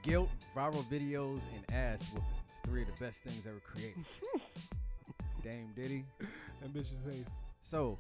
Guilt, viral videos, and ass whoopings. 3 of the best things ever created. Dame Diddy. Ambitious Ace. So,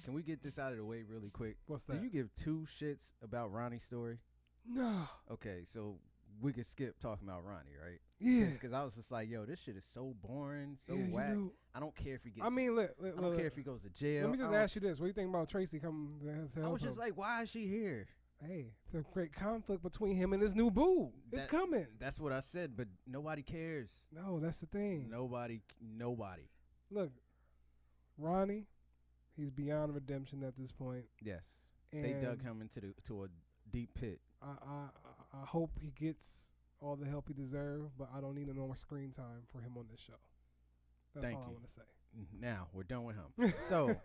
can we get this out of the way really quick? What's that? Do you give 2 shits about Ronnie's story? No. Okay, so we could skip talking about Ronnie, right? Yeah. Because I was just like, yo, this shit is so boring, so Yeah, whack. you know. I don't care if he gets. I mean, look, I don't care if he goes to jail. Let me just ask you this: what do you think about Tracy coming to help I was just him? like, why is she here? Hey, to create conflict between him and his new boo. It's coming. That's what I said, but nobody cares. No, that's the thing. Nobody. Look, Ronnie, he's beyond redemption at this point. Yes, And they dug him into a deep pit. I hope he gets all the help he deserves, but I don't need no more screen time for him on this show. That's all I want to say. Now we're done with him. So,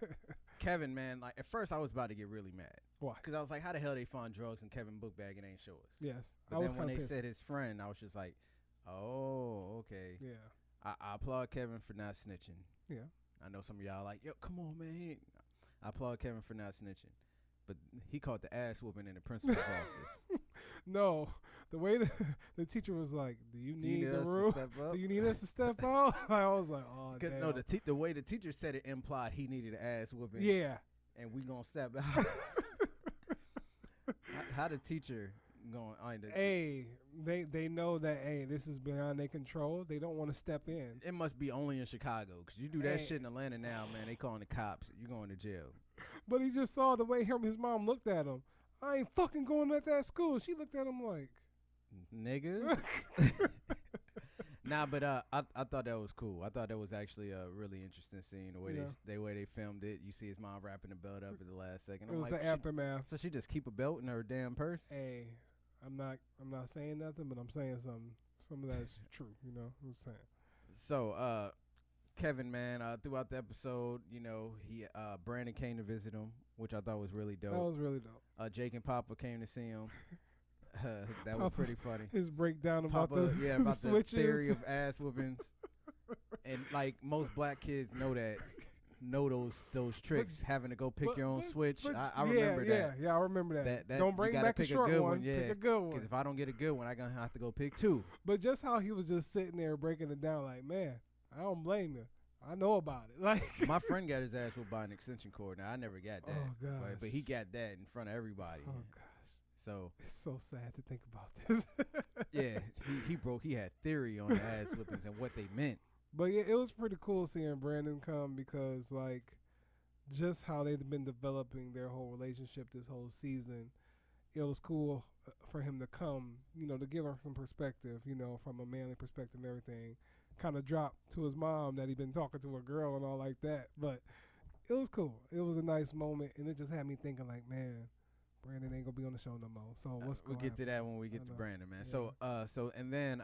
Kevin, man, like at first I was about to get really mad. Why? Because I was like, how the hell they find drugs in Kevin book bag and ain't show us? Yes. But then when they said his friend, I was just like, oh, okay. Yeah. I applaud Kevin for not snitching. Yeah. I know some of y'all like, yo, come on, man. I applaud Kevin for not snitching. But he caught the ass whooping in the principal's office. No, the way the teacher was like, "Do you need the room? Do you need us to step out?" I was like, "Oh, damn." No, the way the teacher said it implied he needed an ass whooping. Yeah, and we gonna step out. How the teacher going? Hey, they know that. Hey, this is beyond their control. They don't want to step in. It must be only in Chicago, because you do that shit in Atlanta now, man. They calling the cops. You going to jail. But he just saw the way his mom looked at him. I ain't fucking going at that school. She looked at him like, nigga. Nah, but I thought that was cool. I thought that was actually a really interesting scene. The way they filmed it. You see his mom wrapping the belt up at the last second. It was the aftermath. So she just keep a belt in her damn purse. Hey, I'm not saying nothing, but I'm saying something. Some of that is true. You know what I'm saying. So Kevin, man, throughout the episode, he Brandon came to visit him, which I thought was really dope. That was really dope. Jake and Papa came to see him. That was pretty funny. His breakdown about Papa, about the theory of ass whoopings, and like most black kids know those tricks. Having to go pick your own switch. I remember that. Yeah, I remember that. Don't bring back a short one. Yeah, pick a good one. Because if I don't get a good one, I'm gonna have to go pick 2. But just how he was just sitting there breaking it down, like, man, I don't blame you. I know about it. Like my friend got his ass whooped by an extension cord. Now I never got that. Oh gosh. But he got that in front of everybody. Oh gosh. So it's so sad to think about this. Yeah, he had theory on the ass whippings and what they meant. But yeah, it was pretty cool seeing Brandon come, because like just how they've been developing their whole relationship this whole season. It was cool for him to come, to give her some perspective, from a manly perspective and everything. Kind of dropped to his mom that he'd been talking to a girl and all like that. But it was cool. It was a nice moment, and it just had me thinking like, man, Brandon ain't gonna be on the show no more. So what's going on? We'll get to that when we get to Brandon, man. Yeah. So and then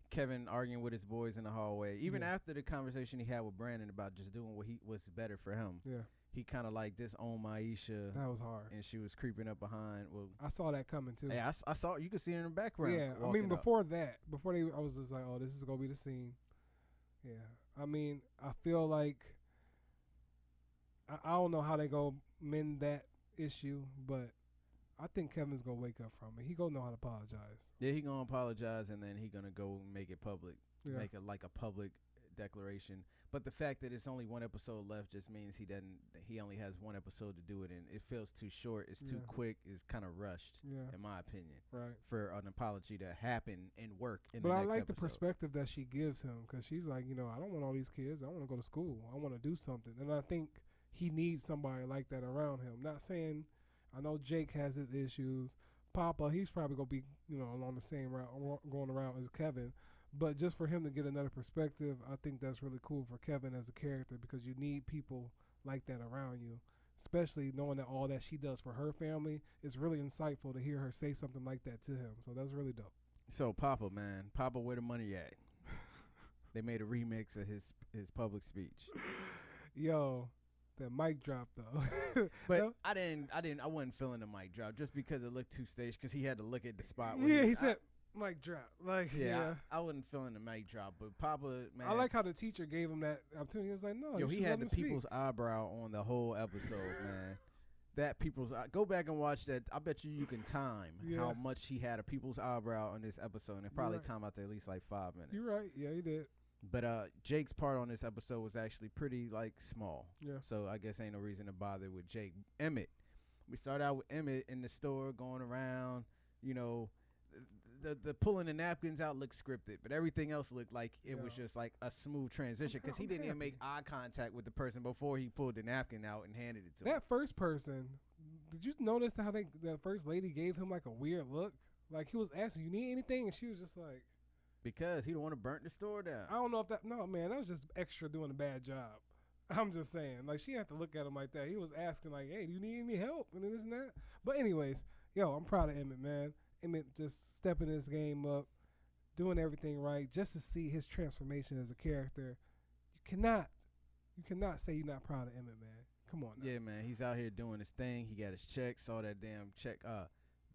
Kevin arguing with his boys in the hallway. Even after the conversation he had with Brandon about just doing what's better for him. Yeah. He kind of like disowned Maisha. That was hard. And she was creeping up behind. Well, I saw that coming too. Hey, I saw, you could see her in the background. Yeah, I mean, before I was just like, oh, this is going to be the scene. Yeah. I mean, I feel like, I don't know how they go mend that issue, but I think Kevin's going to wake up from it. He going to know how to apologize. Yeah, he going to apologize, and then he going to go make it public. Yeah. Make it like a public declaration. But the fact that it's only 1 episode left just means he only has 1 episode to do it in. It feels too short. It's too quick. It's kind of rushed, in my opinion, for an apology to happen and work in the next episode. But I like the perspective that she gives him, because she's like, I don't want all these kids. I want to go to school. I want to do something. And I think he needs somebody like that around him. Not saying, I know Jake has his issues. Papa, he's probably going to be, along the same route, going around as Kevin. But just for him to get another perspective, I think that's really cool for Kevin as a character, because you need people like that around you, especially knowing that all that she does for her family. It's really insightful to hear her say something like that to him. So that's really dope. So Papa, man, Papa, where the money at? They made a remix of his public speech. Yo, that mic drop though. But no? I wasn't feeling the mic drop just because it looked too staged, because he had to look at the spot. Yeah, he said mic drop. Like, yeah. I wasn't feeling the mic drop, but Papa, man. I like how the teacher gave him that opportunity. He was like, no. Yo, he had the people's eyebrow on the whole episode, man. that people's go back and watch that. I bet you can time how much he had a people's eyebrow on this episode, and probably time out there at least like 5 minutes. You're right. Yeah, he did. But Jake's part on this episode was actually pretty like small. Yeah. So I guess ain't no reason to bother with Jake. Emmett. We start out with Emmett in the store going around, you know, the pulling the napkins out looked scripted, but everything else looked like it was just like a smooth transition because he didn't even make eye contact with the person before he pulled the napkin out and handed it to him. That first person, did you notice how the first lady gave him like a weird look? Like he was asking, "You need anything?" and she was just like, because he don't want to burn the store down. I don't know if that. No, man, that was just extra doing a bad job. I'm just saying, like she had to look at him like that. He was asking like, "Hey, do you need any help?" and this and that. But anyways, I'm proud of Emmett, man. Emmett just stepping his game up, doing everything right, just to see his transformation as a character. You cannot say you're not proud of Emmett, man. Come on now. Yeah, man, he's out here doing his thing. He got his check, saw that damn check.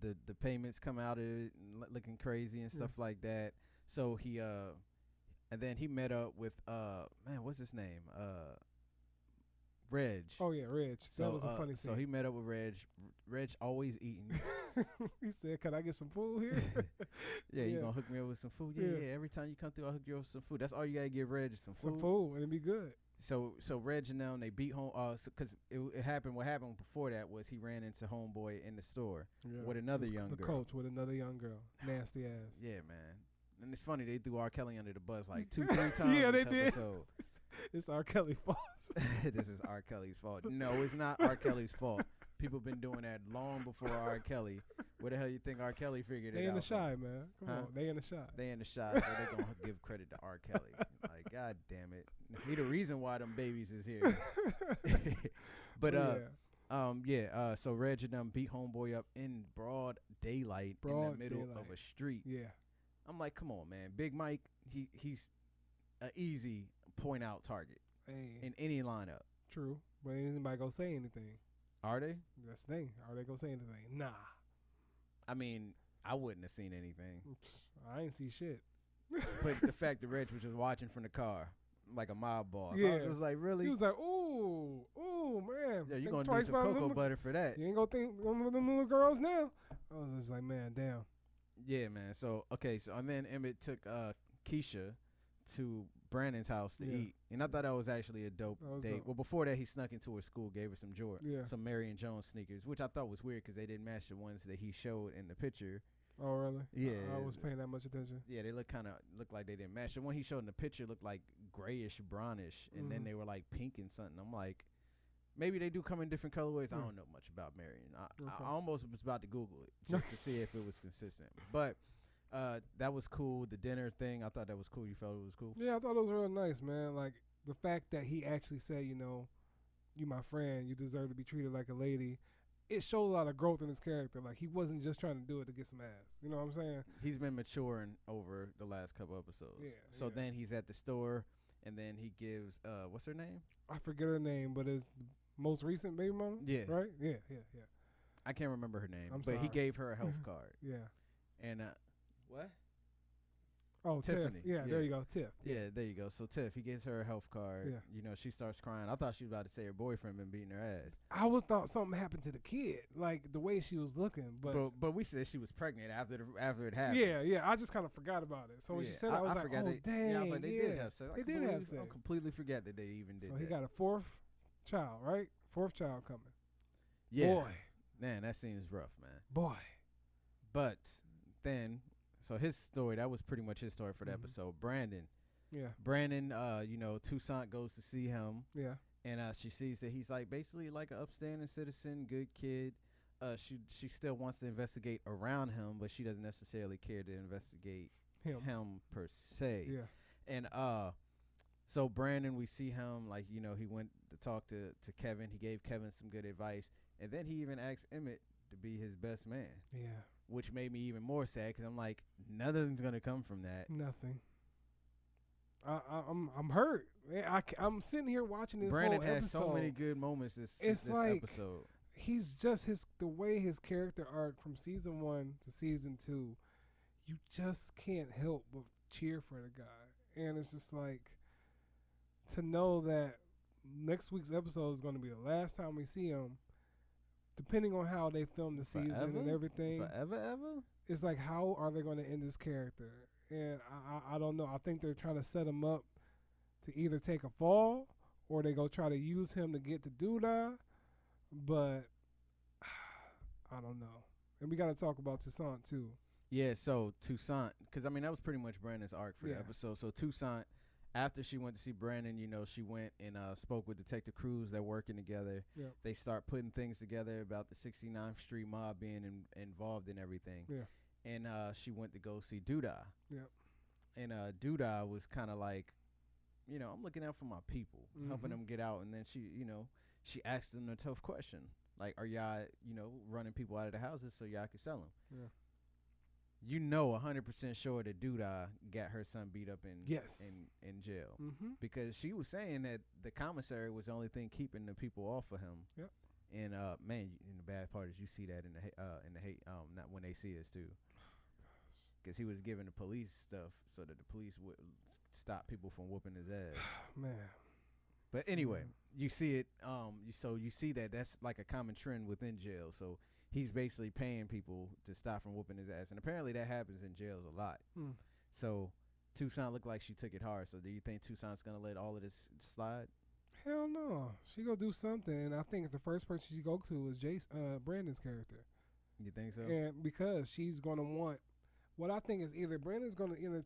The payments come out of it and looking crazy and stuff like that. So he and then he met up with man, what's his name? Reg. Oh yeah, Reg. That was a funny scene. So he met up with Reg. Reg always eating. He said, "Can I get some food here?" Yeah, you gonna hook me up with some food? Yeah. Every time you come through, I'll hook you up with some food. That's all you gotta give Reg is some food. Some food, and it'd be good. So Reg and them, they beat home. Because it happened. What happened before that was he ran into homeboy in the store with another young girl. The coach with another young girl, nasty ass. Yeah, man. And it's funny they threw R. Kelly under the bus like 2-3 times. Yeah, they did. Episode. It's R. Kelly's fault. This is R. Kelly's fault. No, it's not R. Kelly's fault. People been doing that long before R. Kelly. Where the hell you think R. Kelly figured it out? They in the shy, man. Come on, they in the shy. They in the shy, so they gonna give credit to R. Kelly. Like, God damn it. He the reason why them babies is here. But so Reg and them beat homeboy up in broad daylight in the middle of a street. Yeah. I'm like, come on, man. Big Mike, he's an easy point out target in any lineup. True, but ain't anybody gonna say anything? Are they? That's the thing. Are they gonna say anything? Nah. I mean, I wouldn't have seen anything. I ain't see shit. But the fact that Reg was just watching from the car like a mob boss. Yeah. I was just like, really? He was like, ooh, man. Yeah, you're gonna need some cocoa butter for that. You ain't gonna think one of them little girls now. I was just like, man, damn. Yeah, man. So and then Emmett took Keisha to Brandon's house to eat, and I thought that was actually a dope date. Dope. Well, before that, he snuck into her school, gave her some Marion Jones sneakers, which I thought was weird because they didn't match the ones that he showed in the picture. Oh, really? Yeah. I was paying that much attention. Yeah, they looked like they didn't match. The one he showed in the picture looked like grayish, brownish, and then they were like pink and something. I'm like, maybe they do come in different colorways. I don't know much about Marion. I almost was about to Google it just to see if it was consistent. But that was cool. The dinner thing, I thought that was cool. You felt it was cool? Yeah, I thought it was real nice, man. Like the fact that he actually said, you my friend, you deserve to be treated like a lady. It showed a lot of growth in his character. Like he wasn't just trying to do it to get some ass. You know what I'm saying? He's been maturing over the last couple episodes. Yeah. So then he's at the store, and then he gives what's her name? I forget her name, but it's most recent baby mama. Yeah. Right? Yeah. I can't remember her name, but he gave her a health card. Yeah. And what? Oh, Tiffany. Tiff. Yeah, there you go, Tiff. Yeah, there you go. So Tiff, he gives her a health card. Yeah. She starts crying. I thought she was about to say her boyfriend been beating her ass. I thought something happened to the kid, like the way she was looking. But we said she was pregnant after it happened. Yeah. I just kind of forgot about it. So when she said that, I was like, oh, dang. Yeah, I was like, they did have sex. They did have sex. I completely forget that they even did that. So he got a fourth child, right? Fourth child coming. Yeah. Boy. Man, that scene is rough, man. Boy. But then... So his story, that was pretty much his story for the episode. Brandon. Yeah. Brandon, Toussaint goes to see him. Yeah. And she sees that he's like basically like an upstanding citizen, good kid. She still wants to investigate around him, but she doesn't necessarily care to investigate him per se. Yeah. And so Brandon, we see him like, he went to talk to Kevin. He gave Kevin some good advice. And then he even asked Emmett to be his best man. Yeah. Which made me even more sad because I'm like, nothing's gonna come from that. Nothing. I'm hurt. I'm sitting here watching this Brandon whole episode. has so many good moments this episode. He's just the way his character arc from season 1 to season 2. You just can't help but cheer for the guy, and it's just like to know that next week's episode is going to be the last time we see him. depending on how they film the season and everything. Forever, ever? It's like, how are they going to end this character? And I don't know. I think they're trying to set him up to either take a fall or they go try to use him to get to Doodah. But I don't know. And we got to talk about Toussaint, too. Yeah, so Toussaint, because, I mean, that was pretty much Brandon's arc for the episode. So Toussaint, after she went to see Brandon, you know, she went and spoke with Detective Cruz. They're working together. Yep. They start putting things together about the 69th Street mob being involved in everything. Yeah. And she went to go see Doodah. Yep. And Doodah was kind of like, you know, I'm looking out for my people, helping them get out. And then she, you know, she asked them a tough question. Like, are y'all, you know, running people out of the houses so y'all can sell them? Yeah. You know 100% sure that Doodah got her son beat up in jail. Because she was saying that the commissary was the only thing keeping the people off of him. Yep. And man, and the bad part is you see that in the hate not when they see us too. Because he was giving the police stuff so that the police would stop people from whooping his ass. Man. But anyway, you see it. You see that that's like a common trend within jail. So he's basically paying people to stop from whooping his ass, and apparently that happens in jails a lot. So Toussaint looked like she took it hard. So do you think Toussaint's gonna let all of this slide? Hell no. She gonna do something, and I think the first person she go to is Brandon's character. You think so? And because she's gonna want. What I think is either Brandon's going to either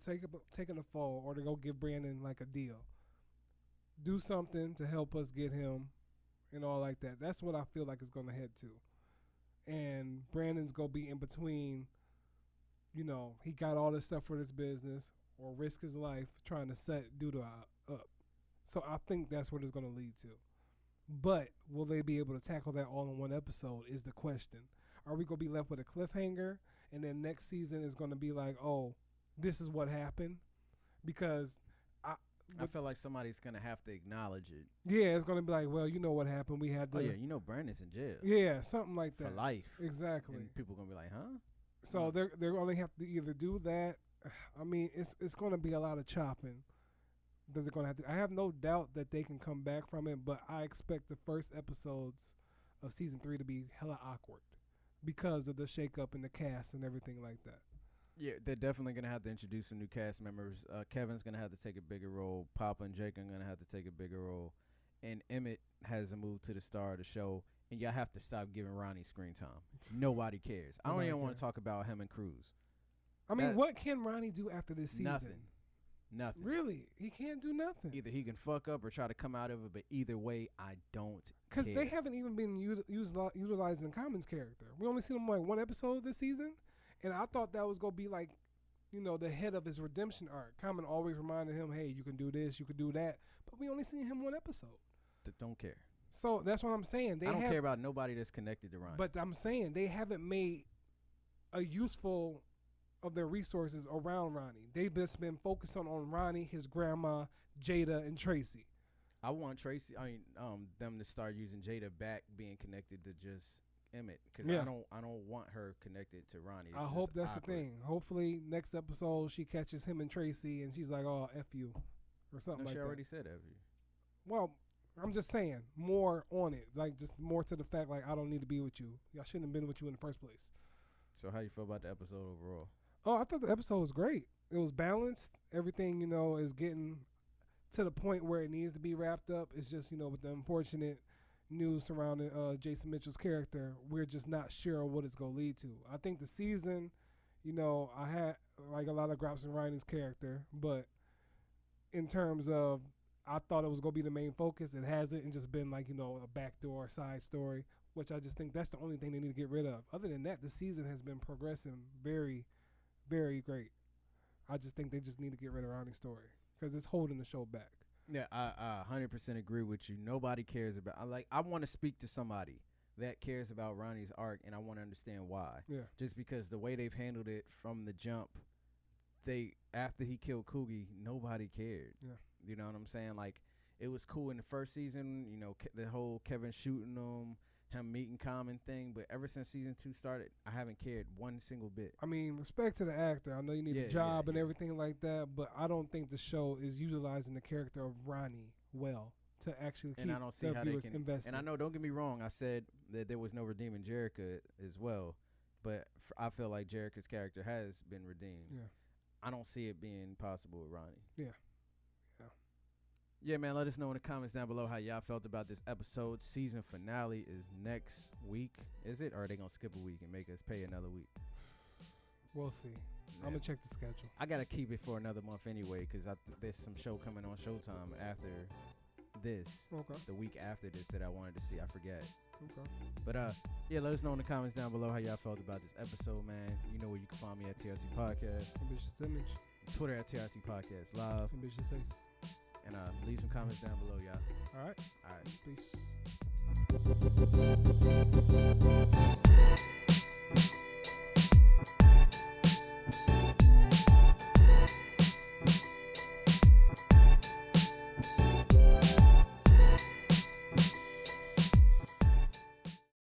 taking a fall or to go give Brandon like a deal. Do something to help us get him and all like that. That's what I feel like it's going to head to. And Brandon's going to be in between, you know, he got all this stuff for this business or risk his life trying to set Doodah up. So I think that's what it's going to lead to. But will they be able to tackle that all in one episode is the question. Are we going to be left with a cliffhanger? And then next season is going to be like, oh, this is what happened, because I feel like somebody's going to have to acknowledge it. Yeah, it's going to be like, well, you know what happened. We had to. Oh yeah, you know Brandon's in jail. Yeah, something like that for life. Exactly. And people going to be like, huh? So they're going to have to either do that. I mean, it's going to be a lot of chopping that they're going to have to. I have no doubt that they can come back from it, but I expect the first episodes of season 3 to be hella awkward. Because of the shakeup in the cast and everything like that. Yeah, they're definitely going to have to introduce some new cast members. Kevin's going to have to take a bigger role. Papa and Jake are going to have to take a bigger role. And Emmett has a move to the star of the show. And y'all have to stop giving Ronnie screen time. Nobody cares. I don't even want to talk about him and Cruz. I mean, what can Ronnie do after this season? Nothing. Really? He can't do nothing. Either he can fuck up or try to come out of it, but either way, I don't care. Because they haven't even been utilizing Common's character. We only seen him like one episode this season, and I thought that was going to be like, you know, the head of his redemption arc. Common always reminded him, hey, you can do this, you can do that, but we only seen him one episode. Don't care. So that's what I'm saying. I don't care about nobody that's connected to Ronnie. But I'm saying they haven't made a useful of their resources around Ronnie. They've just been focused on Ronnie, his grandma, Jada, and Tracy. I want them to start using Jada back being connected to just Emmett, because I don't want her connected to Ronnie. I hope that's awkward. The thing. Hopefully next episode she catches him and Tracy and she's like, oh, F you or something like that. She already said F you. Well, I'm just saying more on it, like just more to the fact like I don't need to be with you. I shouldn't have been with you in the first place. So how you feel about the episode overall? Oh, I thought the episode was great. It was balanced. Everything, you know, is getting to the point where it needs to be wrapped up. It's just, you know, with the unfortunate news surrounding Jason Mitchell's character, we're just not sure what it's going to lead to. I think the season, you know, I had like a lot of gripes in Ryan's character, but in terms of I thought it was going to be the main focus, it hasn't, and just been like, you know, a backdoor side story, which I just think that's the only thing they need to get rid of. Other than that, the season has been progressing very, very great. I just think they just need to get rid of Ronnie's story because it's holding the show back. Yeah, I 100% agree with you. Nobody cares about. I want to speak to somebody that cares about Ronnie's arc, and I want to understand why. Yeah. Just because the way they've handled it from the jump, after he killed Coogie, nobody cared. Yeah. You know what I'm saying? Like, it was cool in the first season. You know, the whole Kevin shooting him meeting Common thing, but ever since season 2 started, I haven't cared one single bit. I mean, respect to the actor. I know you need a job and everything like that, but I don't think the show is utilizing the character of Ronnie well to actually keep the viewers invested. And I know, don't get me wrong, I said that there was no redeeming Jerica as well. But I feel like Jerica's character has been redeemed. Yeah. I don't see it being possible with Ronnie. Yeah. Yeah, man, let us know in the comments down below how y'all felt about this episode. Season finale is next week, is it? Or are they going to skip a week and make us pay another week? We'll see. I'm going to check the schedule. I got to keep it for another month anyway because there's some show coming on Showtime after this. Okay. The week after this that I wanted to see. I forget. Okay. But, yeah, let us know in the comments down below how y'all felt about this episode, man. You know where you can find me at TRC Podcast. Ambitious Image. Twitter at TRC Podcast Live. Ambitious Ace. And leave some comments down below, y'all. All right. All right. Peace.